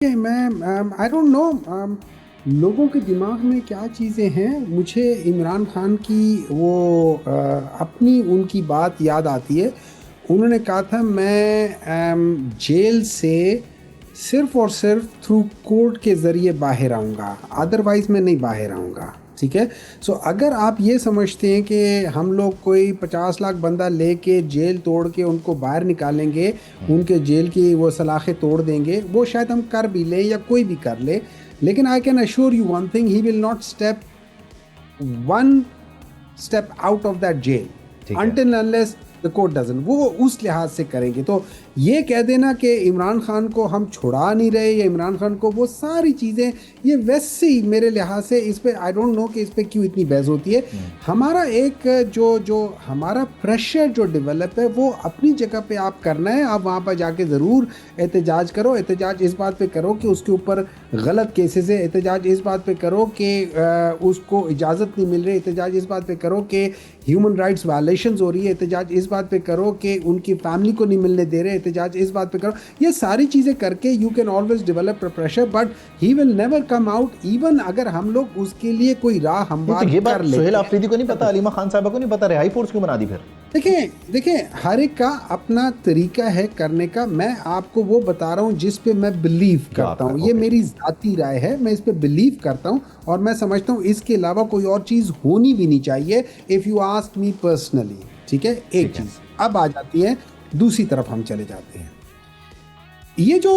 मैं I don't know लोगों के दिमाग में क्या चीज़ें हैं। मुझे इमरान खान की वो अपनी उनकी बात याद आती है। उन्होंने कहा था मैं जेल से सिर्फ और सिर्फ थ्रू कोर्ट के ज़रिए बाहर आऊँगा, अदरवाइज़ मैं नहीं बाहर आऊँगा। ठीक है। सो अगर आप ये समझते हैं कि हम लोग कोई 50 लाख बंदा लेके जेल तोड़ के उनको बाहर निकालेंगे, उनके जेल की वो सलाखें तोड़ देंगे, वो शायद हम कर भी लें या कोई भी कर ले, लेकिन I can assure you one thing, he will not step one step out of that jail ठीक है। until unless the court doesn't. वो उस लिहाज से करेंगे। तो ये कह देना कि इमरान खान को हम छुड़ा नहीं रहे या इमरान खान को, वो सारी चीज़ें ये वैसे ही मेरे लिहाज से इस पे आई डोंट नो कि इस पे क्यों इतनी बहस होती है। हमारा एक जो जो हमारा प्रेशर जो डेवलप है वो अपनी जगह पे आप करना है। आप वहाँ पर जाके ज़रूर एहतजाज करो। एहतजाज इस बात पे करो कि उसके ऊपर गलत केसेस है, एहतजाज इस बात पे करो कि उसको इजाज़त नहीं मिल रही, एहतजाज इस बात पे करो कि ह्यूमन राइट्स वायलेशंस हो रही है, एहतजाज इस बात पे करो कि उनकी फैमिली को नहीं मिलने दे रहे, एहतजाज इस बात पे करो। ये सारी चीज़ें करके you can always develop pressure, but he will never come out. Even अगर हम लोग उसके लिए कोई राह नहीं, हमवार तो ये कर बात सोहेल लेते आफरीदी को नहीं पता, हैं। अलीमा खान साहबा को नहीं पता, रिहाई फोर्स क्यों बना दी फिर? देखें देखें, हर एक का अपना तरीका है करने का। मैं आपको वो बता रहा हूँ जिस पे मैं बिलीव जो करता आपका, हूँ। ये ओके। मेरी ज़ाती राय है, मैं इस पे बिलीव करता हूँ और मैं समझता हूँ इसके अलावा कोई और चीज़ होनी भी नहीं चाहिए, if you ask me personally. ठीक है, एक ठीक है। चीज़ अब आ जाती है, दूसरी तरफ हम चले जाते हैं। ये जो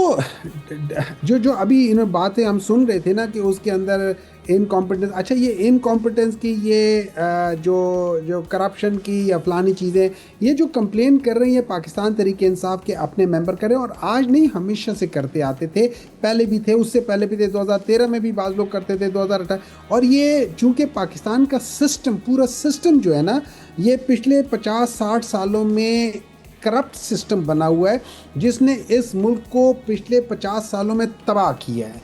जो जो अभी इन बातें हम सुन रहे थे ना कि उसके अंदर इनकॉम्पिटेंस, अच्छा ये इनकॉम्पिटेंस की, ये जो जो करप्शन की या फलानी चीज़ें, ये जो कंप्लेन कर रही है पाकिस्तान तरीके इंसाफ के अपने मेंबर कर रहे हैं, और आज नहीं हमेशा से करते आते थे, पहले भी थे, उससे पहले भी थे, 2013 में भी बाज़ लोग करते थे, 2018। और ये चूँकि पाकिस्तान का सिस्टम, पूरा सिस्टम जो है ना, ये पिछले 50-60 सालों में करप्ट सिस्टम बना हुआ है जिसने इस मुल्क को पिछले 50 सालों में तबाह किया है।